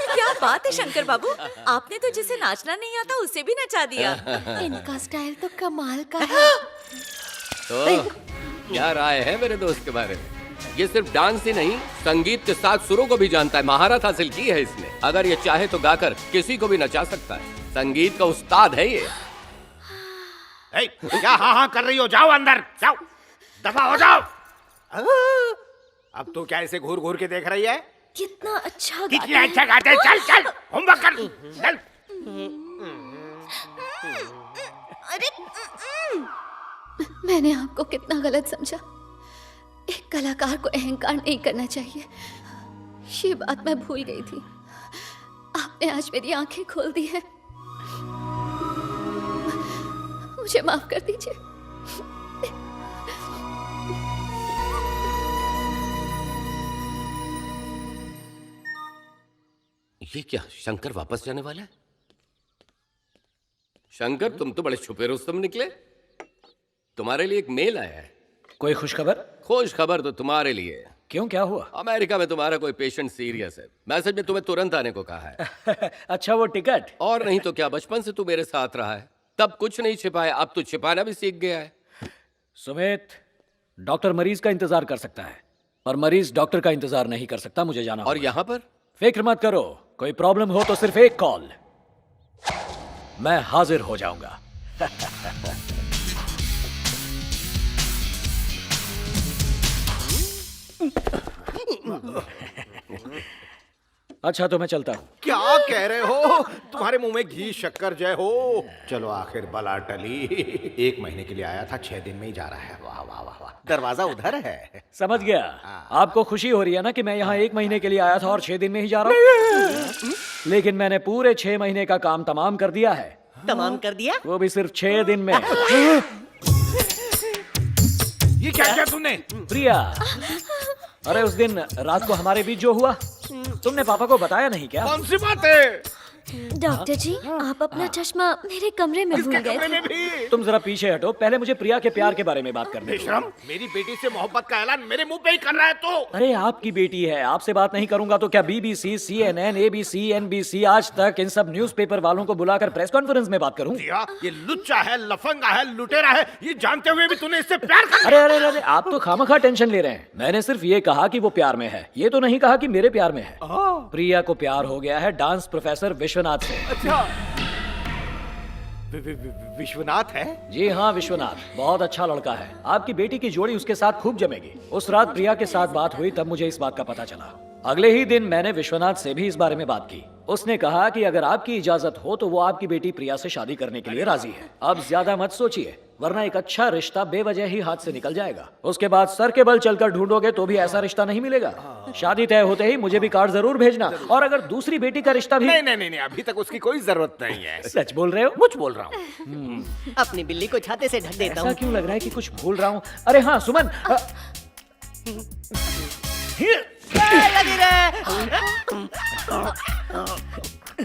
क्या बात है शंकर बाबू, आपने तो जिसे नाचना नहीं आता उसे भी नचा दिया। इनका स्टाइल तो कमाल का है। तो क्या राय है मेरे दोस्त के बारे में? ये सिर्फ डांस ही नहीं, संगीत के साथ सुरों को भी जानता है, महारत हासिल की है इसने। अगर ये चाहे तो गाकर किसी को भी नचा सकता है। संगीत का उस्ताद है ये। क्या हाँ हाँ कर रही हो? जाओ अंदर, जाओ, दफा हो जाओ। अब तू क्या ऐसे घूर घूर के देख रही है? कितना अच्छा कितना अच्छा गाते हैं। चल चल होमवर्क कर, चल। अरे मैंने आपको कितना गलत समझा। एक कलाकार को अहंकार नहीं करना चाहिए, ये बात मैं भूल गई थी। आपने आज मेरी आंखें खोल दी हैं। मुझे माफ कर दीजिए। ये क्या, शंकर वापस जाने वाला है? शंकर, तुम तो बड़े छुपे रुस्तम निकले। तुम्हारे लिए एक मेल आया है। कोई खुशखबर? खुश खबर तो तुम्हारे लिए है। क्यों, क्या हुआ? अमेरिका में तुम्हारा कोई पेशेंट सीरियस है। मैसेज में तुम्हें तुरंत आने को कहा है। अच्छा, वो टिकट? और नहीं तो क्या, बचपन से तू मेरे साथ रहा है, तब कुछ नहीं छिपाया, अब तो छिपाना भी सीख गया है। सुमित, डॉक्टर मरीज का इंतजार कर सकता है और मरीज डॉक्टर का इंतजार नहीं कर सकता। मुझे जाना और होगा। यहाँ पर फिक्र मत करो, कोई प्रॉब्लम हो तो सिर्फ एक कॉल, मैं हाजिर हो जाऊंगा। अच्छा, तो मैं चलता हूँ। क्या कह रहे हो? तुम्हारे मुंह में घी शक्कर जय हो। चलो आखिर बला टली। 1 महीने के लिए आया था, 6 दिन में ही जा रहा है। वाह वाह वाह वाह। दरवाजा उधर है। समझ गया। आपको खुशी हो रही है ना कि मैं यहाँ 1 महीने के लिए आया था और 6 दिन में ही जा रहा हूँ। लेकिन मैंने पूरे 6 महीने का काम तमाम कर दिया है। तमाम कर दिया? वो भी सिर्फ 6 दिन में। ये क्या किया तूने? प्रिया, अरे उस दिन रात को हमारे बीच जो हुआ, तुमने पापा को बताया नहीं क्या? कौन सी बात है? डॉक्टर जी, आप अपना चश्मा मेरे कमरे में भूल गए कमरे थे। में भी? तुम जरा पीछे हटो, पहले मुझे प्रिया के प्यार के बारे में बात करने दो। बेशरम, मेरी बेटी से मोहब्बत का ऐलान मेरे मुंह पे ही कर रहा है तू। अरे आपकी बेटी है, आपसे बात नहीं करूंगा तो क्या BBC, CNN, ABC, NBC, आज तक इन सब न्यूज़पेपर वालों को बुलाकर प्रेस कॉन्फ्रेंस में बात करूं? ये लुच्चा है, लफंगा है, लुटेरा है, ये जानते हुए भी तूने इससे प्यार कर अरे अरे अरे, आप तो खामखा टेंशन ले रहे हैं। मैंने सिर्फ ये कहा कि वो प्यार में है, ये तो नहीं कहा कि मेरे प्यार में है। प्रिया को प्यार हो गया है डांस प्रोफेसर विश्वनाथ से। अच्छा, विश्वनाथ है? जी हाँ, विश्वनाथ बहुत अच्छा लड़का है। आपकी बेटी की जोड़ी उसके साथ खूब जमेगी। उस रात प्रिया के साथ बात हुई तब मुझे इस बात का पता चला। अगले ही दिन मैंने विश्वनाथ से भी इस बारे में बात की। उसने कहा कि अगर आपकी इजाजत हो तो वो आपकी बेटी प्रिया से शादी करने के लिए राजी है। अब ज्यादा मत सोचिए, वरना एक अच्छा रिश्ता बेवजह ही हाथ से निकल जाएगा। उसके बाद सर के बल चलकर ढूंढोगे तो भी ऐसा रिश्ता नहीं मिलेगा। शादी तय होते ही मुझे भी कार्ड जरूर भेजना। और अगर दूसरी बेटी का रिश्ता भी... नहीं नहीं नहीं, अभी तक उसकी कोई जरूरत नहीं है। सच बोल रहे हो? मुझ बोल रहा हूँ। अपनी बिल्ली को छाते से ढक देता ऐसा हूँ। क्यों लग रहा है कि कुछ भूल रहा हूँ? अरे हाँ सुमन, लगी रहे।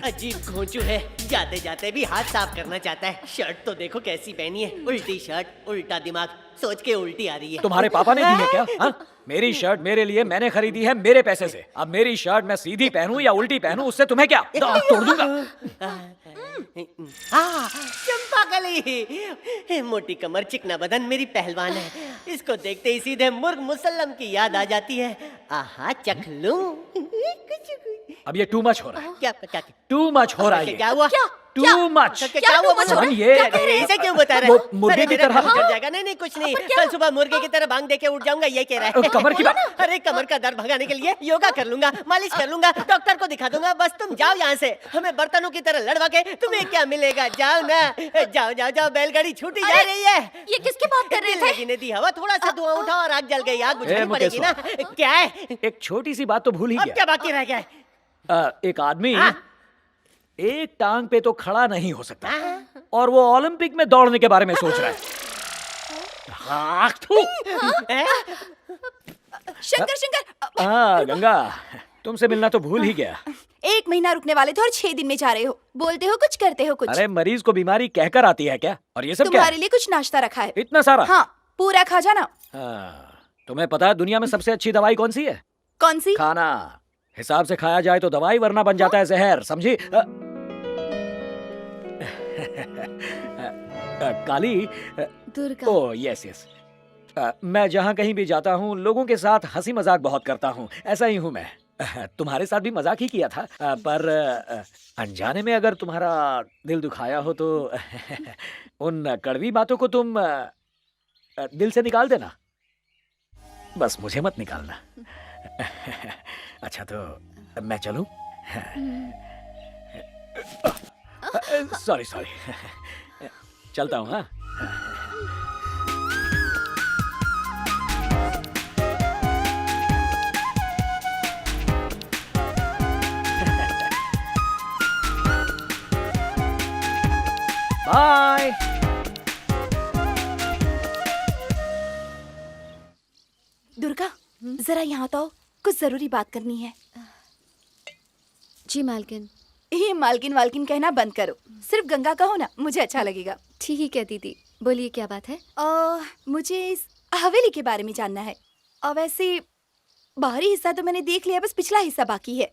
अजीब घोंचू है, जाते जाते भी हाथ साफ करना चाहता है। शर्ट तो देखो कैसी पहनी है, उल्टी शर्ट, उल्टा दिमाग, सोच के उल्टी आ रही है। तुम्हारे पापा ने दी है क्या? हाँ? मेरी शर्ट मेरे लिए मैंने खरीदी है, मेरे पैसे से। अब मेरी शर्ट मैं सीधी पहनूं या उल्टी पहनूं, उससे तुम्हें क्या? दांत तोड़ दूंगा। चंपाकली, मोटी कमर चिकना बदन, मेरी पहलवान है। इसको देखते ही सीधे मुर्ग मुसल्लम की याद आ जाती है। आहा, चख लूं। अब ये टू मच हो रहा है। क्या क्या टू मच हो रहा है। क्या हुआ? Too much. क्या हुआ? सुमन, ये इसे क्यों बता रहा है? मुर्गे की तरह उठ जाएगा। नहीं नहीं कुछ नहीं, कल सुबह मुर्गे की तरह भांग दे के उठ जाऊंगा, ये कह रहा है। कमर की बात? अरे कमर का दर्द भगाने के लिए योगा कर लूंगा, मालिश कर लूंगा, डॉक्टर को दिखा दूंगा। बस तुम जाओ यहाँ से, हमें बर्तनों की तरह लड़वा के तुम्हें क्या मिलेगा? जाओ ना, जाओ जाओ जाओ, बैलगाड़ी छूटी जा रही है। ये किसकी बात कर रहे थे? लगने दी हवा, थोड़ा सा धुआं उठा और आग जल गई। आग बुझानी मुकेश पड़ेगी ना। क्या है? एक छोटी सी बात तो भूल ही अब गया। क्या बाकी रह गया है? एक आदमी हाँ? एक टांग पे तो खड़ा नहीं हो सकता और वो ओलंपिक में दौड़ने के बारे में सोच रहा है। हाँ, थू। शंकर शंकर, हाँ गंगा, तुमसे मिलना तो भूल ही गया। 1 महीना रुकने वाले थे और 6 दिन में जा रहे हो। बोलते हो कुछ, करते हो कुछ। अरे मरीज को बीमारी कहकर आती है क्या? और ये सब क्या? तुम्हारे लिए कुछ नाश्ता रखा है। इतना सारा? हाँ, पूरा खा जाना। हाँ, तुम्हें पता है दुनिया में सबसे अच्छी दवाई कौन सी है? कौन सी? खाना। हिसाब से खाया जाए तो दवाई, वरना बन जाता है जहर, समझी? Kali. Durga. Oh yes yes. मैं जहाँ कहीं भी जाता हूँ लोगों के साथ हंसी मजाक बहुत करता हूँ, ऐसा ही हूँ मैं। तुम्हारे साथ भी मजाक ही किया था, पर अनजाने में अगर तुम्हारा दिल दुखाया हो तो उन कड़वी बातों को तुम दिल से निकाल देना, बस मुझे मत निकालना। अच्छा तो मैं चलूं? सॉरी सॉरी, चलता हूँ। हाँ बाय। दुर्गा, जरा यहाँ तो आओ, कुछ जरूरी बात करनी है। जी मालकिन। ये मालकिन वालकिन कहना बंद करो, सिर्फ गंगा कहो ना, मुझे अच्छा लगेगा। ठीक है दीदी, बोलिए क्या बात है? मुझे इस हवेली के बारे में जानना है। और वैसे बाहरी हिस्सा तो मैंने देख लिया, बस पिछला हिस्सा बाकी है।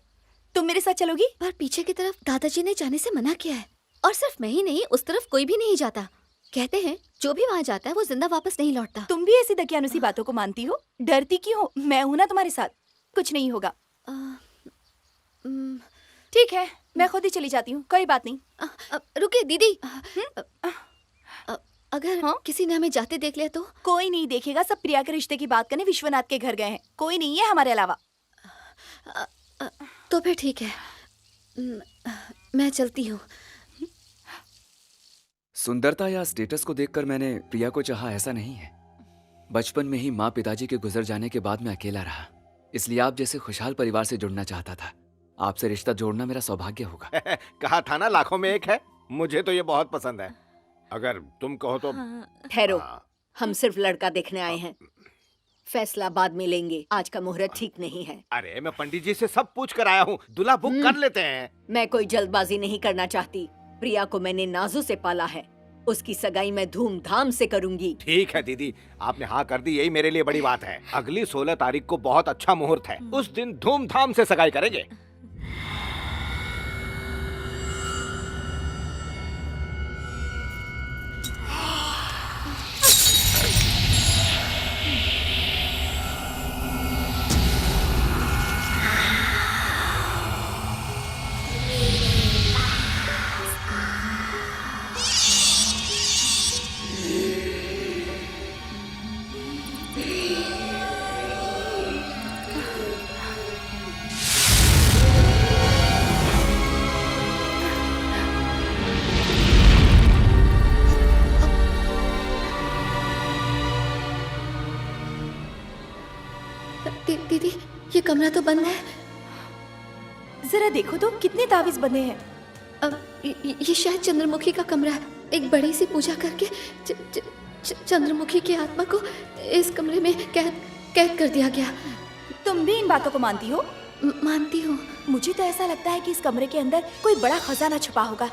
तुम मेरे साथ चलोगी? पर पीछे की तरफ दादाजी ने जाने से मना किया है, और सिर्फ मैं ही नहीं, उस तरफ कोई भी नहीं जाता। कहते हैं जो भी वहाँ जाता है वो जिंदा वापस नहीं लौटता। तुम भी ऐसी दकियानुसी बातों को मानती हो? डरती क्यों हो? मैं हूं ना तुम्हारे साथ, कुछ नहीं होगा। ठीक है, मैं खुद ही चली जाती हूँ, कोई बात नहीं। रुकिए दीदी। अगर किसी ने हमें जाते देख लिया तो? कोई नहीं देखेगा, सब प्रिया के रिश्ते की बात करने विश्वनाथ के घर गए हैं, कोई नहीं है हमारे अलावा। तो फिर ठीक है, मैं चलती हूँ। सुंदरता या स्टेटस को देखकर मैंने प्रिया को चाहा, ऐसा नहीं है। बचपन में ही माँ पिताजी के गुजर जाने के बाद मैं अकेला रहा, इसलिए आप जैसे खुशहाल परिवार से जुड़ना चाहता था। आपसे रिश्ता जोड़ना मेरा सौभाग्य होगा। कहा था ना, लाखों में एक है। मुझे तो ये बहुत पसंद है, अगर तुम कहो तो। ठहरो, हाँ। हम सिर्फ लड़का देखने आए हैं, फैसला बाद में लेंगे। आज का मुहूर्त ठीक नहीं है। अरे मैं पंडित जी से सब पूछ कर आया हूँ, दूल्हा बुक कर लेते हैं। मैं कोई जल्दबाजी नहीं करना चाहती। प्रिया को मैंने नाजू से पाला है, उसकी सगाई मैं धूमधाम से करूंगी। ठीक है दीदी, आपने हाँ कर दी, यही मेरे लिए बड़ी बात है। अगली 16 तारीख को बहुत अच्छा मुहूर्त है, उस दिन धूमधाम से सगाई करेंगे। दीदी, ये कमरा तो बंद है। जरा देखो तो कितने तावीज बंधे हैं। ये शायद चंद्रमुखी का कमरा है। एक बड़ी सी पूजा करके चंद्रमुखी की आत्मा को इस कमरे में कैद कर दिया गया। तुम भी इन बातों को मानती हो? मानती हूँ। मुझे तो ऐसा लगता है कि इस कमरे के अंदर कोई बड़ा खजाना छुपा होगा,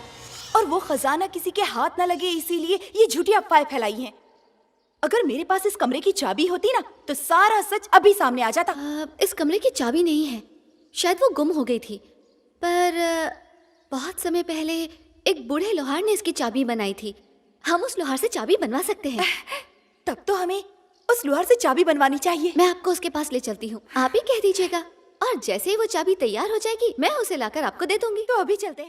और वो खजाना किसी के हाथ न लगे, इसीलिए ये झूठी अफवाहें फैलाई हैं। अगर मेरे पास इस कमरे की चाबी होती ना, तो सारा सच अभी सामने आ जाता। इस कमरे की चाबी नहीं है, शायद वो गुम हो गई थी। पर बहुत समय पहले एक बूढ़े लोहार ने इसकी चाबी बनाई थी। हम उस लोहार से चाबी बनवा सकते हैं। तब तो हमें उस लोहार से चाबी बनवानी चाहिए। मैं आपको उसके पास ले चलती हूँ, आप ही कह दीजिएगा, और जैसे ही वो चाबी तैयार हो जाएगी मैं उसे लाकर आपको दे दूंगी। तो अभी चलते हैं।